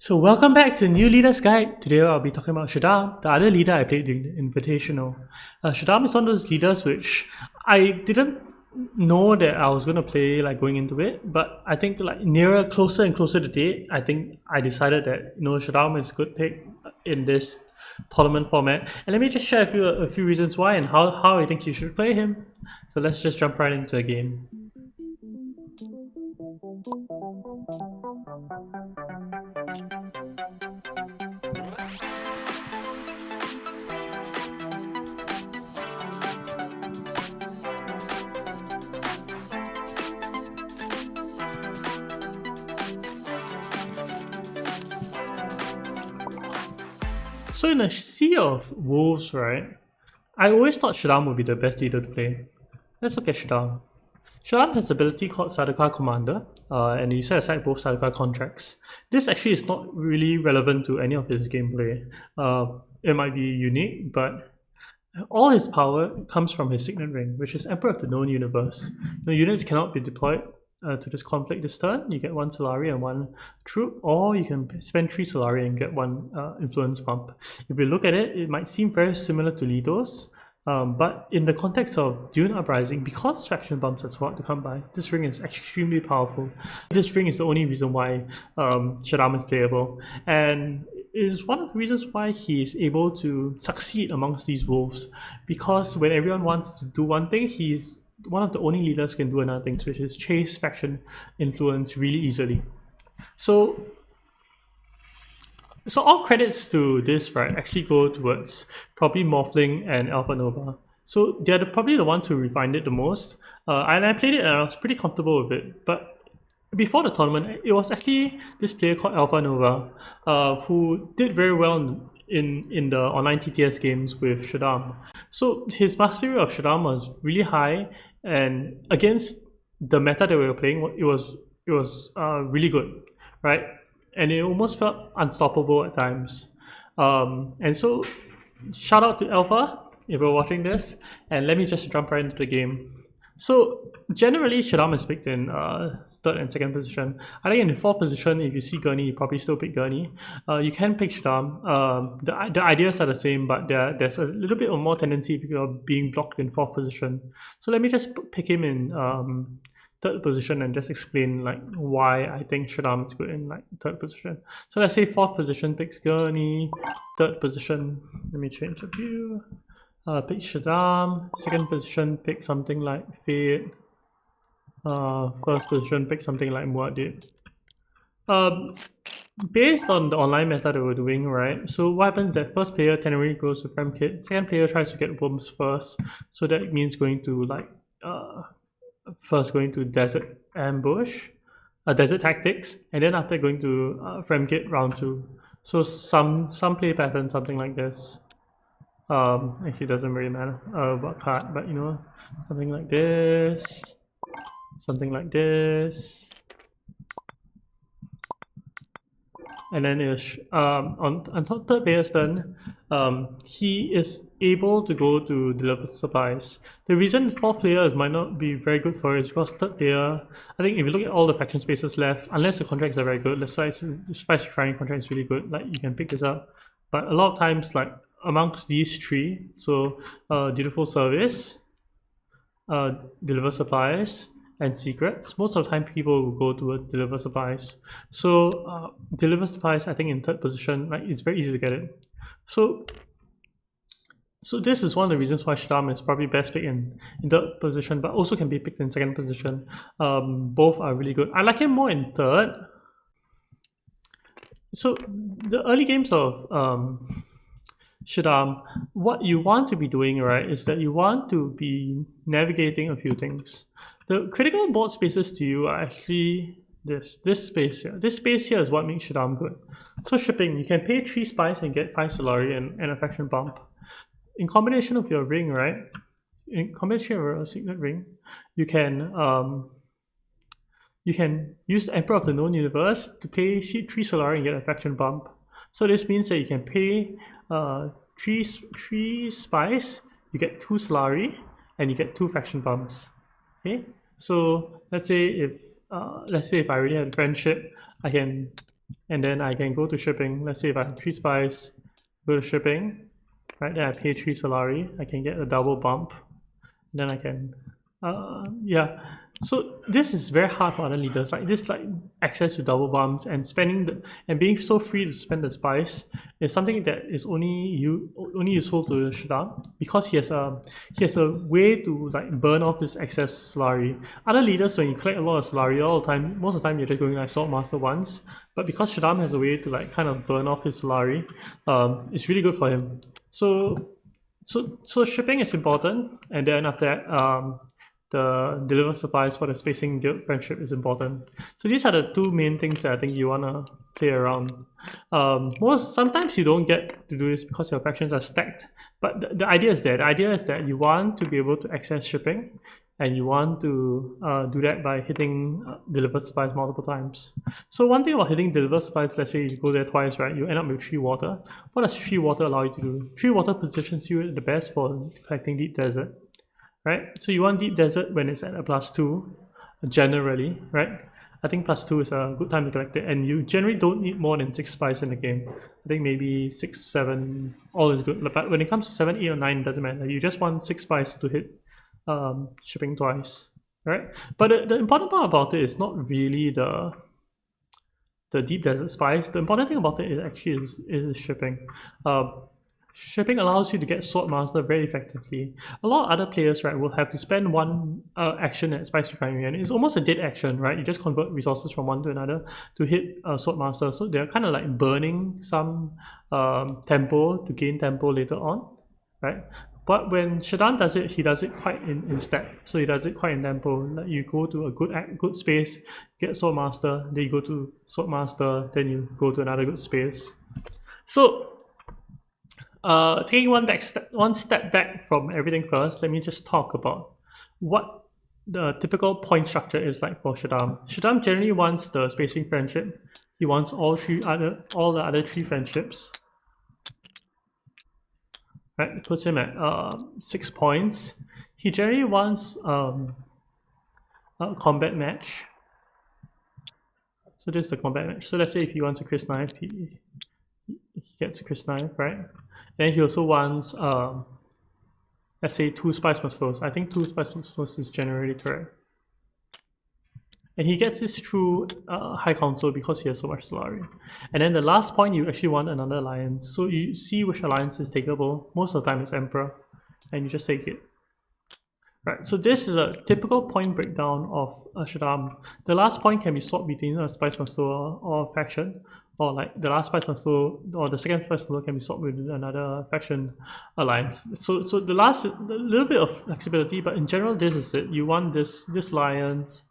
So welcome back to New Leaders Guide. Today I'll be talking about Shaddam, the other leader I played during the Invitational. Shaddam is one of those leaders which I didn't know that I was going to play like going into it, but I think like closer and closer to date, I think I decided that Shaddam is a good pick in this tournament format. And let me just share a few reasons why and how I think you should play him. So let's just jump right into the game. So in a sea of wolves, right, I always thought Shadam would be the best leader to play. Let's look at Shadam. Shadam has an ability called Sardaukar Commander, and you set aside both Sardaukar contracts. This actually is not really relevant to any of his gameplay. It might be unique, but all his power comes from his signet ring, which is Emperor of the Known Universe. Units cannot be deployed to this conflict this turn. You get 1 Solari and 1 troop, or you can spend 3 Solari and get 1 influence bump. If you look at it, it might seem very similar to Lido's, but in the context of Dune Uprising, because faction bumps are so hard to come by, this ring is extremely powerful. This ring is the only reason why Shaddam is playable, and it is one of the reasons why he is able to succeed amongst these wolves, because when everyone wants to do one thing, he's one of the only leaders who can do another thing, which is chase faction influence really easily. So all credits to this, right, actually go towards probably Morphling and Alpha Nova. So they're probably the ones who refined it the most. And I played it and I was pretty comfortable with it. But before the tournament, it was actually this player called Alpha Nova who did very well in the online TTS games with Shaddam. So his mastery of Shaddam was really high, and against the meta that we were playing, it was really good, right? And it almost felt unstoppable at times. And so shout out to Alpha if you're watching this, and let me just jump right into the game. So generally Shaddam is picked in 3rd and 2nd position. I think in the 4th position, if you see Gurney, you probably still pick Gurney. You can pick Shaddam. The ideas are the same, but there's a little bit of more tendency if you're being blocked in 4th position. So let me just pick him in 3rd position and just explain like why I think Shaddam is good in like 3rd position. So let's say 4th position picks Gurney, 3rd position, let me change the view. Pick Shaddam, 2nd position pick something like Fate, 1st position pick something like Muad'Dib. Based on the online meta that we're doing, right, so what happens is that 1st player Teneri goes to Frem Kit, 2nd player tries to get Worms first, so that means going to like first going to Desert Ambush, Desert Tactics, and then after going to Frem Kit round 2. So some play pattern, something like this. Actually doesn't really matter what card, but something like this, something like this, and then on 3rd player's turn, he is able to go to deliver supplies. The reason 4th player might not be very good for it is because 3rd player, I think if you look at all the faction spaces left, unless the contracts are very good, let's say the Spice Refining contract is really good, like you can pick this up, but a lot of times like amongst these 3, so Dutiful Service, Deliver Supplies, and Secrets, most of the time people will go towards Deliver Supplies. So Deliver Supplies, I think in 3rd position, like it's very easy to get it. So this is one of the reasons why Shaddam is probably best picked in 3rd position, but also can be picked in 2nd position. Both are really good. I like him more in 3rd. So the early games of Shaddam, what you want to be doing, right, is that you want to be navigating a few things. The critical board spaces to you are actually this space here. This space here is what makes Shaddam good. So shipping, you can pay 3 spice and get 5 Solari and a faction bump. In combination of your ring, right, in combination of your signet ring, you can use the Emperor of the Known Universe to pay 3 Solari and get a faction bump. So this means that you can pay 3 spice, you get 2 Solari, and you get 2 faction bumps. Okay, so let's say if I already had friendship, I can and then I can go to shipping. Let's say if I have 3 spies, go to shipping, right? Then I pay 3 salary. I can get a double bump. Then I can, yeah. So this is very hard for other leaders. Like this, like access to double bumps and spending the and being so free to spend the spice is something that is only useful to Shaddam because he has a way to like burn off this excess salary. Other leaders, when you collect a lot of salary all the time, most of the time you're just going like Sword Master once. But because Shaddam has a way to like kind of burn off his salary, it's really good for him. So shipping is important, and then after that, the deliver supplies for the spacing guild friendship is important. So these are the two main things that I think you wanna play around. Sometimes you don't get to do this because your factions are stacked, but the idea is there. The idea is that you want to be able to access shipping, and you want to do that by hitting deliver supplies multiple times. So one thing about hitting deliver supplies, let's say you go there twice, right? You end up with 3 water. What does 3 water allow you to do? 3 water positions you the best for collecting deep desert, right? So you want deep desert when it's at a +2, generally, right? I think +2 is a good time to collect it, and you generally don't need more than 6 spies in the game. I think maybe 6, 7, all is good. But when it comes to 7, 8, or 9, it doesn't matter. You just want 6 spies to hit shipping twice, right? But the important part about it is not really the deep desert spice. The important thing about it is actually is shipping. Shipping allows you to get Sword Master very effectively. A lot of other players, right, will have to spend one action at Spice Refinery, and it's almost a dead action, right? You just convert resources from one to another to hit Sword Master. So they're kind of like burning some tempo to gain tempo later on, right? But when Shaddam does it, he does it quite in step. So he does it quite in tempo. Like you go to a good space, get Sword Master, then you go to Sword Master, then you go to another good space. So taking one step back from everything first, let me just talk about what the typical point structure is like for Shaddam. Shaddam generally wants the spacing friendship. He wants all the other 3 friendships. Right, it puts him at 6 points. He generally wants a combat match. So this is a combat match. So let's say if he wants a Chris Knife, he gets a Chris Knife, right? Then he also wants, let's say 2 Spice Must Flows. I think 2 Spice Must Flows is generally correct. And he gets this through High Council because he has so much salary. And then the last point, you actually want another alliance. So you see which alliance is takeable. Most of the time it's Emperor, and you just take it. Right, so this is a typical point breakdown of Shaddam. The last point can be swapped between a Spice Master or a faction, or like the last Spice Master or the second Spice Master can be swapped with another faction alliance. So the last, a little bit of flexibility, but in general this is it. You want this alliance,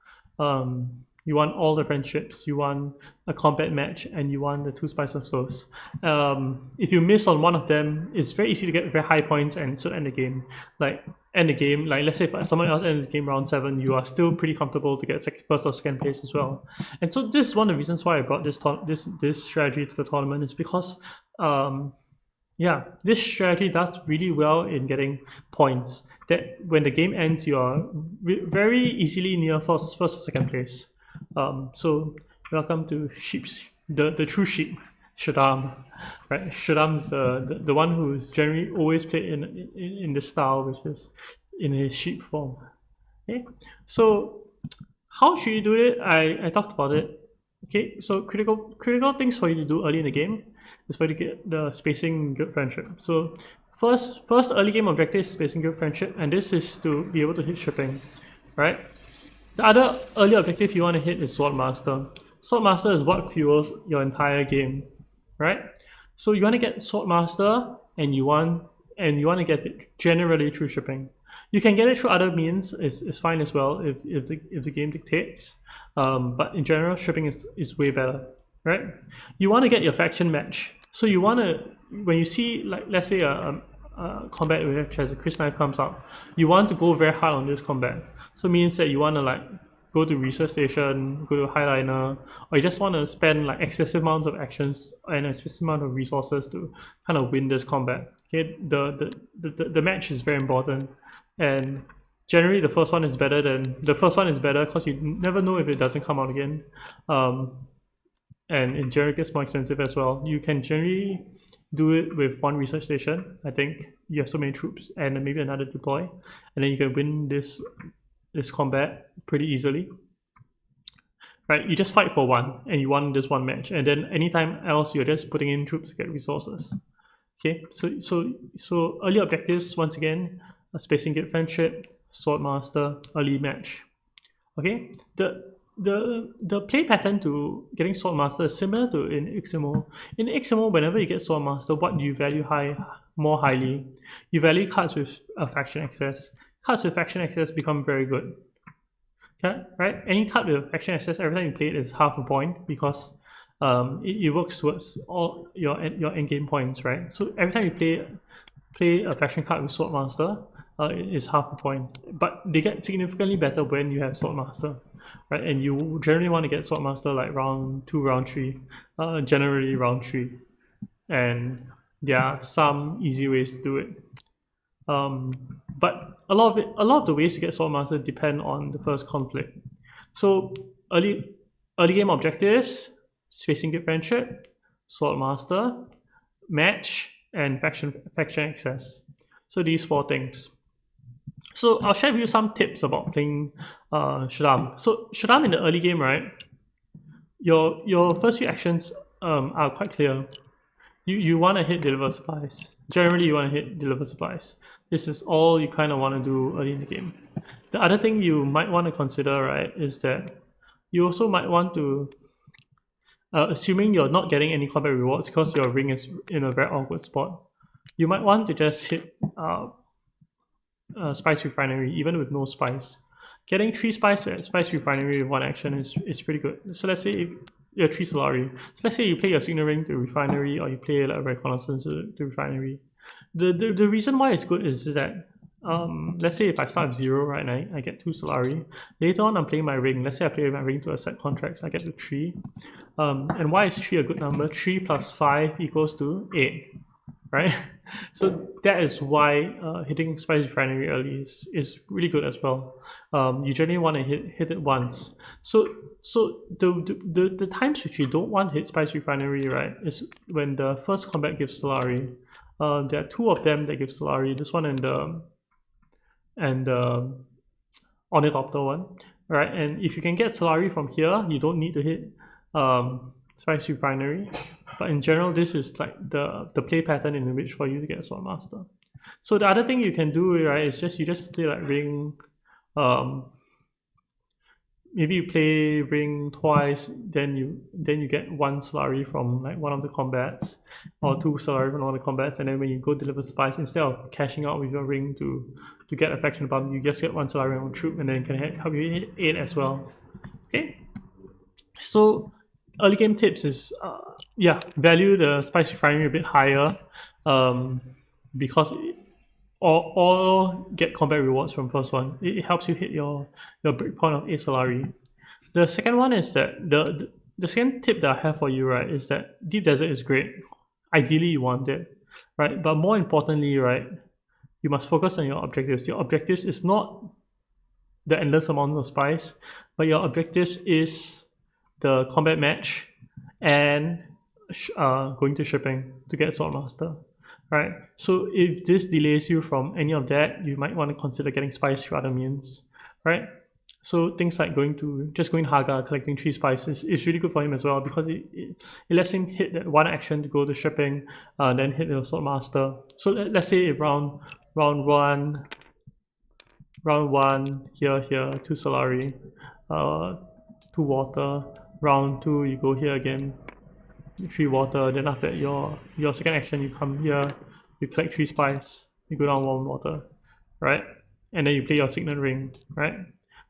you want all the friendships, you want a combat match, and you want the 2 Spice Masters. If you miss on one of them, it's very easy to get very high points and so end the game. Like let's say if someone else ends the game round 7, you are still pretty comfortable to get first or second place as well. And so this is one of the reasons why I brought this strategy to the tournament, is because yeah, this strategy does really well in getting points. That when the game ends, you are very easily near first or second place. So welcome to the true sheep, Shaddam. Right, Shaddam's the one who is generally always played in this style, which is in his sheep form. Okay, so how should you do it? I talked about it. Okay, so critical things for you to do early in the game is for you to get the spacing guild friendship. So first early game objective is spacing guild friendship, and this is to be able to hit shipping, right? The other early objective you want to hit is Sword Master. Sword Master is what fuels your entire game, right? So you want to get Sword Master, and you want to get it generally through shipping. You can get it through other means, it's fine as well if the game dictates. But in general, shipping is way better, right? You want to get your faction match. So you want to, when you see, like, let's say a combat which has a Chris Knife comes up, you want to go very hard on this combat. So it means that you want to like go to research station, go to highliner, or you just want to spend like excessive amounts of actions and a specific amount of resources to kind of win this combat. Okay, the match is very important, and generally the first one is better because you never know if it doesn't come out again. and in general it gets more expensive as well. You can generally do it with one research station. I think you have so many troops and then maybe another deploy, and then you can win this combat pretty easily. Right, you just fight for one and you won this one match, and then anytime else you're just putting in troops to get resources. Okay, so early objectives, once again, spacing gate friendship, swordmaster, early match. Okay, the play pattern to getting swordmaster is similar to in XMO. In XMO, whenever you get swordmaster, what do you value more highly? You value cards with faction access. Cards with faction access become very good. Okay, right? Any card with faction access, every time you play it is half a point, because it works towards all your endgame points, right? So every time you play a faction card with Swordmaster, it is half a point. But they get significantly better when you have Swordmaster, right? And you generally want to get Swordmaster like round 2, round 3, generally round 3. And there are some easy ways to do it. But a lot of the ways to get Swordmaster depend on the first conflict. So early game objectives: spacing gate friendship, Swordmaster, match, and faction access. So these 4 things. So I'll share with you some tips about playing Shadam. So Shadam in the early game, right? Your first few actions are quite clear. You want to hit deliver supplies. Generally, you want to hit deliver supplies. This is all you kind of want to do early in the game. The other thing you might want to consider, right, is that you also might want to, assuming you're not getting any combat rewards because your ring is in a very awkward spot, you might want to just hit Spice Refinery, even with no spice. Getting 3 spice at Spice Refinery with 1 action is pretty good. So let's say you're 3 Solari. So let's say you play your Signal Ring to Refinery, or you play like a Reconnaissance to Refinery. The reason why it's good is that let's say if I start with 0, right, and I get 2 Solari. Later on I'm playing my ring. Let's say I play my ring to a set contract, so I get to 3. And why is 3 a good number? 3 plus 5 equals to 8, right? So that is why hitting Spice Refinery early is really good as well. You generally want to hit it once. So the times which you don't want to hit Spice Refinery, right, is when the first combat gives Solari. There are 2 of them that give Solari. This one and the Ornithopter one, right? And if you can get Solari from here, you don't need to hit Spice Refinery. But in general, this is like the play pattern in which for you to get a Swordmaster. So the other thing you can do, right, is you just play like ring. Maybe you play ring twice, then you get 1 Solari from like one of the combats, or 2 Solari from one of the combats, and then when you go deliver spice, instead of cashing out with your ring to get a faction bump, you just get 1 Solari on troop, and then it can help you hit 8 as well. Okay, so early game tips is value the Spice Refinery a bit higher, because or get combat rewards from first one. It helps you hit your breakpoint of 8 Solari. The second one is that the second tip that I have for you, right, is that Deep Desert is great. Ideally you want it, right? But more importantly, right, you must focus on your objectives. Your objectives is not the endless amount of spice, but your objectives is the combat match and going to shipping to get Swordmaster. Right, so if this delays you from any of that, you might want to consider getting spice through other means, right? So things like going Haga, collecting 3 spices is really good for him as well, because it lets him hit that 1 action to go to shipping, then hit the Swordmaster. So let's say if round 1 here 2 Solari, 2 water. Round 2 you go here again, 3 water, then after that your second action you come here, you collect 3 spice, you go down 1 water, right? And then you play your Signet Ring, right?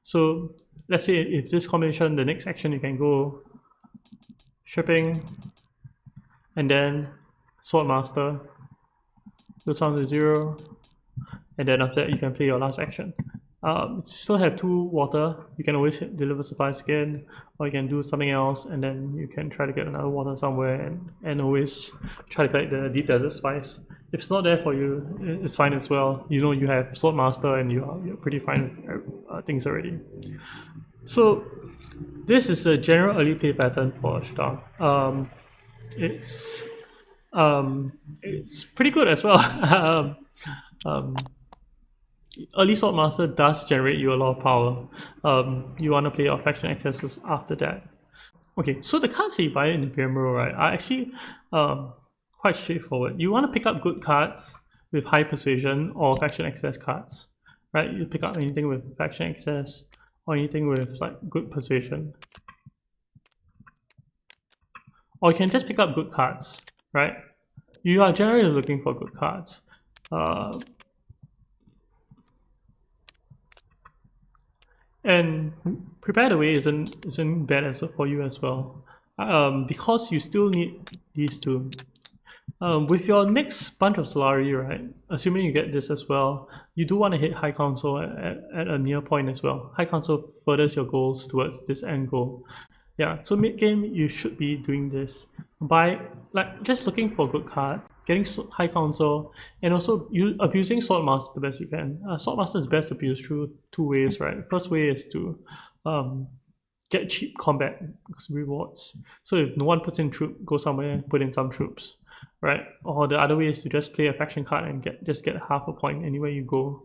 So let's say if this combination, the next action you can go shipping, and then Swordmaster, goes down to 0, and then after that you can play your last action. Still have 2 water, you can always deliver supplies again, or you can do something else, and then you can try to get another water somewhere, and always try to collect the Deep Desert spice. If it's not there for you, it's fine as well. You know you have Swordmaster and you're pretty fine with things already. So This is a general early play pattern for Shadam. It's it's pretty good as well. Early Swordmaster does generate you a lot of power. You want to play your faction accesses after that. Okay, so the cards that you buy in Imperium Row, right, are actually quite straightforward. You want to pick up good cards with high persuasion or faction access cards, right? You pick up anything with faction access or anything with like good persuasion. Or you can just pick up good cards, right? You are generally looking for good cards. And Prepare the Way isn't bad as for you as well, because you still need these two. With your next bunch of Solari, right, assuming you get this as well, you do want to hit High Council at a near point as well. High Council furthers your goals towards this end goal. Yeah, so mid game you should be doing this by like just looking for good cards, getting high council, and also abusing Swordmaster the best you can. Swordmaster is best abused through two ways, right? First way is to get cheap combat rewards. So if no one puts in troop, go somewhere, put in some troops, right? Or the other way is to just play a faction card and get half a point anywhere you go,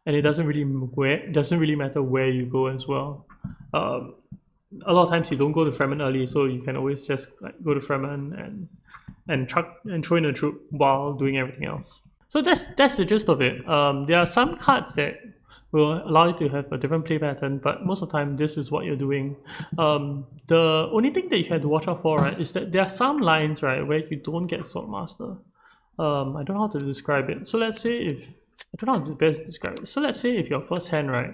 and it doesn't really matter where you go as well. A lot of times you don't go to Fremen early, so you can always just like go to Fremen and throw in a troop while doing everything else. So that's the gist of it. There are some cards that will allow you to have a different play pattern, but most of the time this is what you're doing. The only thing that you have to watch out for, right, is that there are some lines, right, where you don't get Swordmaster. I don't know how to describe it. So let's say if I don't know how to best describe it. So let's say if your first hand, right,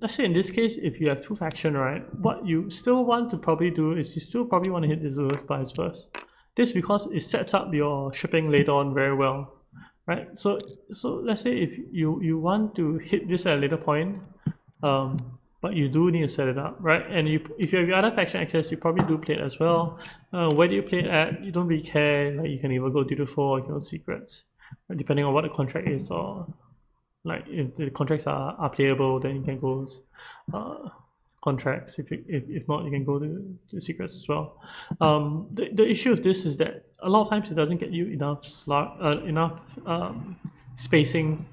let's say in this case, if you have two faction, right, what you still want to probably do is you still probably want to hit the reverse buys first. This because it sets up your shipping later on very well, right? So let's say if you want to hit this at a later point, but you do need to set it up, right? And if you have your other faction access, you probably do play it as well. Where do you play it at? You don't really care. Like you can either go 2-4 or you can go secrets, right? Depending on what the contract is, or like if the contracts are playable, then you can go contracts. If not, you can go to secrets as well. The issue of this is that a lot of times it doesn't get you enough spacing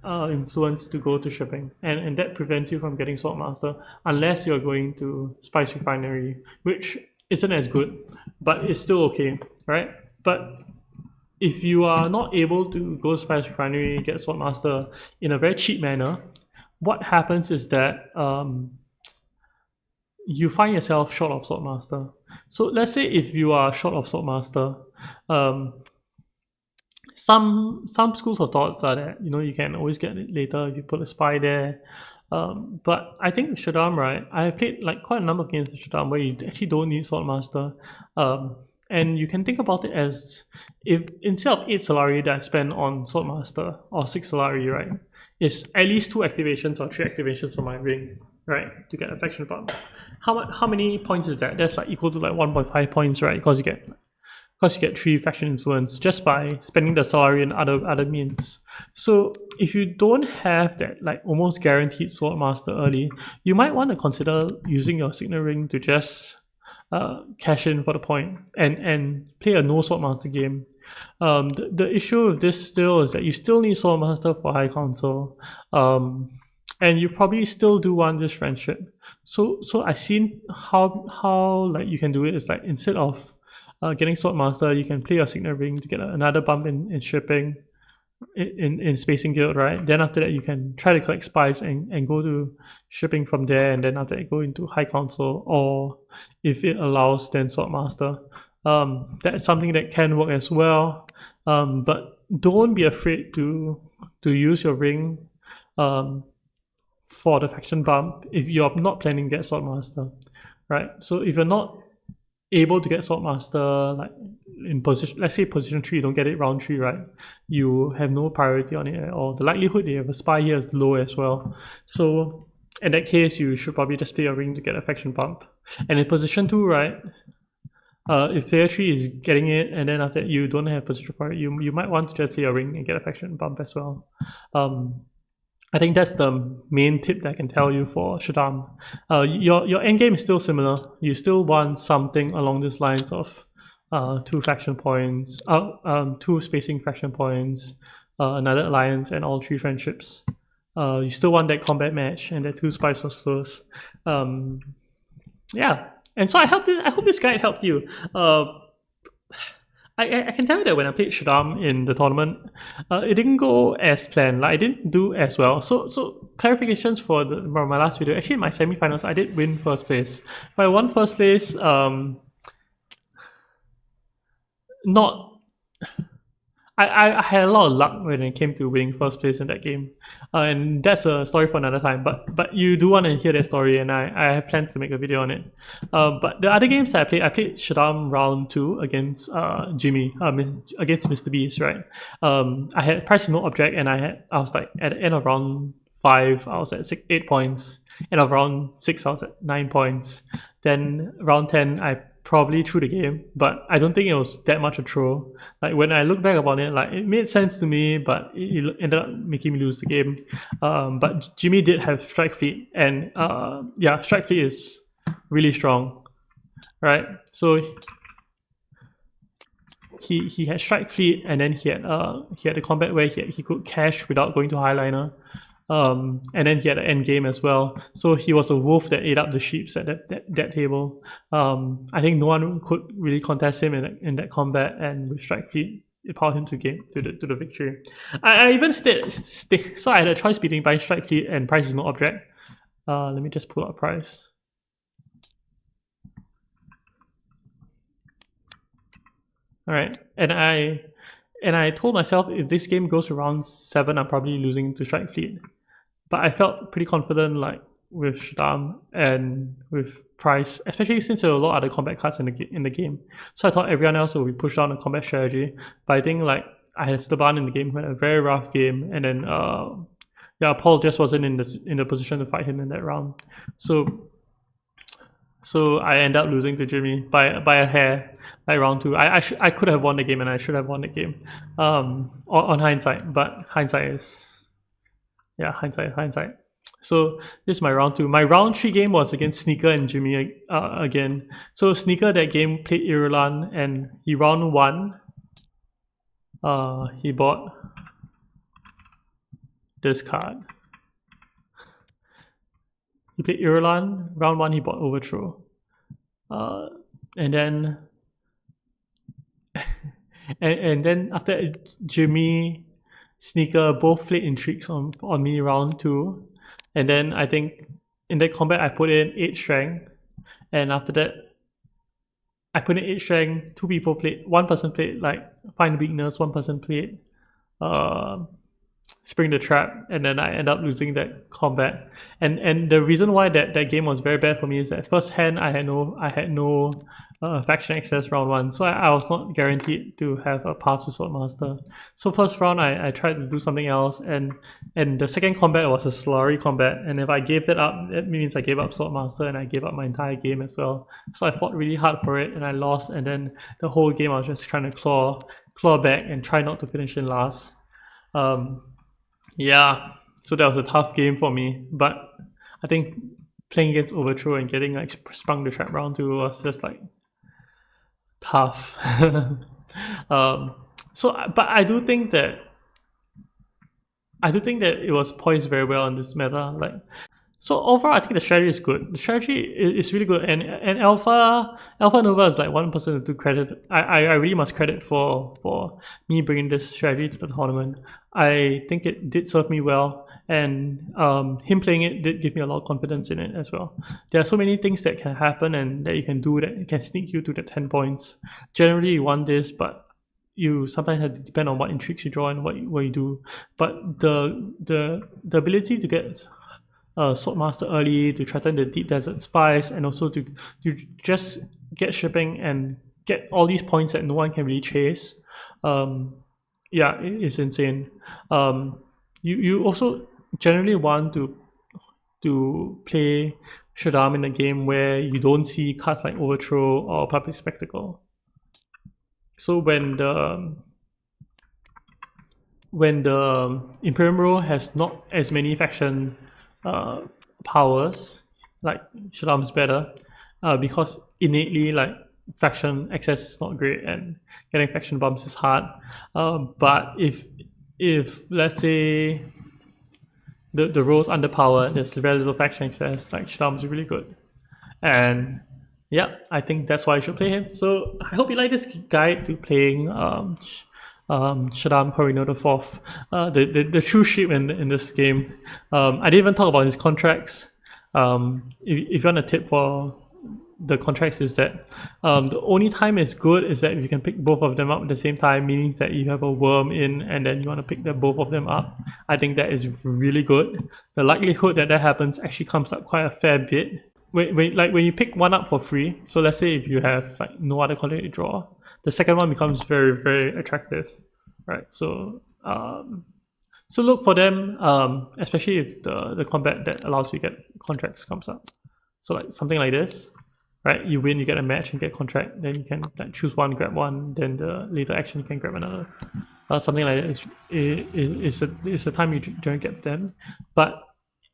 influence to go to shipping, and that prevents you from getting Swordmaster unless you're going to Spice Refinery, which isn't as good, but it's still okay, right? But if you are not able to go Spice Refinery, get Swordmaster in a very cheap manner, what happens is that you find yourself short of Swordmaster. So let's say if you are short of Swordmaster, some schools of thoughts are that you can always get it later if you put a spy there. But I think with Shadam, right, I played like quite a number of games with Shadam where you actually don't need Swordmaster. And you can think about it as if instead of 8 Solari that I spend on Swordmaster or 6 Solari, right, is at least 2 activations or 3 activations on my ring, right, to get affection bump. How many points is that? That's like equal to like 1.5 points, right? Because you get 3 faction influence just by spending the Solari and other means. So if you don't have that like almost guaranteed Swordmaster early, you might want to consider using your Signet Ring to just cash in for the point and play a no Swordmaster game. The issue with this still is that you still need Swordmaster for High Council, and you probably still do want this friendship. So I've seen how like you can do it is like instead of getting Swordmaster, you can play your Signet Ring to get another bump in shipping, in Spacing Guild, right? Then after that, you can try to collect spies and go to shipping from there, and then after that, go into High Council, or if it allows, then Swordmaster. That's something that can work as well, but don't be afraid to use your ring for the faction bump if you're not planning to get Swordmaster, right? So if you're not able to get Swordmaster, like in position, let's say position 3, you don't get it round 3, right? You have no priority on it at all. The likelihood that you have a spy here is low as well. So in that case, you should probably just play a ring to get a faction bump. And in position 2, right, if player 3 is getting it and then after that you don't have position for it, you might want to just play a ring and get a faction bump as well. I think that's the main tip that I can tell you for Shaddam. Your end game is still similar. You still want something along these lines of two faction points, two spacing faction points, another alliance, and all three friendships. You still want that combat match and that two spice wrestlers. Um, yeah, and so I hope this guide helped you. I can tell you that when I played Shadam in the tournament, it didn't go as planned. Like I didn't do as well. So clarifications for my last video. Actually, in my semifinals, I did win first place. But I won first place. Not I had a lot of luck when it came to winning first place in that game, and that's a story for another time. But you do want to hear that story, and I have plans to make a video on it. But the other games that I played Shaddam round 2 against Jimmy, against MrBeast, right? I had price no object, and I was like at the end of round 5, I was at 8 points. End of round 6, I was at 9 points. Then round 10, I probably threw the game, but I don't think it was that much a throw. Like when I look back upon it, like it made sense to me, but it ended up making me lose the game. But Jimmy did have strike fleet, and yeah, strike fleet is really strong, right? So he had strike fleet, and then he had the combat where he could cash without going to highliner. And then he had an end game as well. So he was a wolf that ate up the sheep at that table. I think no one could really contest him in that combat, and with strike fleet, it powered him to the victory. I even stayed, so I had a choice between buying strike fleet and price is no object. Let me just pull up price. All right, and I told myself if this game goes around 7, I'm probably losing to strike fleet. But I felt pretty confident, like with Shadam and with Price, especially since there were a lot of other combat cards in the game. So I thought everyone else would be pushed down on combat strategy. But I think like I had Esteban in the game who had a very rough game, and then yeah, Paul just wasn't in the position to fight him in that round. So I end up losing to Jimmy by a hair, like round 2. I could have won the game, and I should have won the game. On hindsight, but hindsight is. Yeah, hindsight. So this is my round 2. My round 3 game was against Sneaker and Jimmy again. So Sneaker that game played Irulan, and he round 1. He bought this card. He played Irulan. Round 1 he bought Overthrow. And then and then after Jimmy, Sneaker both played intrigues on me round 2, and then I think in that combat I put in 8 strength, and after that I put in 8 strength. 2 people played. 1 person played like find weakness. 1 person played spring the trap, and then I end up losing that combat. And the reason why that game was very bad for me is that first hand I had no faction access round 1, so I was not guaranteed to have a path to Swordmaster. So first round I tried to do something else, and the second combat was a slurry combat, and if I gave that up, that means I gave up Swordmaster and I gave up my entire game as well. So I fought really hard for it, and I lost, and then the whole game I was just trying to claw back and try not to finish in last. Yeah, so that was a tough game for me, but I think playing against Overthrow and getting like sprung the trap round 2 was just like tough. But I do think that it was poised very well in this meta. Like, so overall, I think the strategy is good. The strategy is really good, and Alpha Nova is like one person to do credit. I really must credit for me bringing this strategy to the tournament. I think it did serve me well, and him playing it did give me a lot of confidence in it as well. There are so many things that can happen and that you can do that can sneak you to the 10 points. Generally, you want this, but you sometimes have to depend on what intrigues you draw and what you do. But the ability to get Swordmaster early, to threaten the Deep Desert Spice, and also to just get shipping and get all these points that no one can really chase. Yeah, it's insane. You also generally want to play Shadam in a game where you don't see cards like Overthrow or Public Spectacle. So when when the Imperium role has not as many faction powers, like Shaddam's better, because innately like faction access is not great and getting faction bumps is hard. But if let's say the role's underpowered, there's very little faction access, like Shaddam's really good. And yeah, I think that's why you should play him. So I hope you like this guide to playing Shaddam Corino the Fourth, the true sheep in this game. I didn't even talk about his contracts. If you want a tip for the contracts, is that the only time it's good is that if you can pick both of them up at the same time, meaning that you have a worm in and then you want to pick both of them up. I think that is really good. The likelihood that that happens actually comes up quite a fair bit. When you pick one up for free, so let's say if you have like no other color to draw, the second one becomes very, very attractive, right? So so look for them, especially if the combat that allows you to get contracts comes up. So like something like this, right? You win, you get a match and get contract, then you can like choose one, grab one, then the later action you can grab another. Something like that is the time you don't get them. But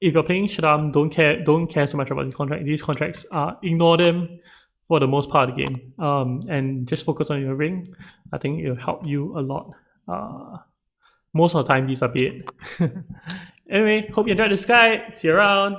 if you're playing Shaddam, don't care so much about these contracts. These contracts, ignore them for the most part of the game, and just focus on your ring. I think it'll help you a lot. Most of the time, these are bait. Anyway, hope you enjoyed this guide. See you around.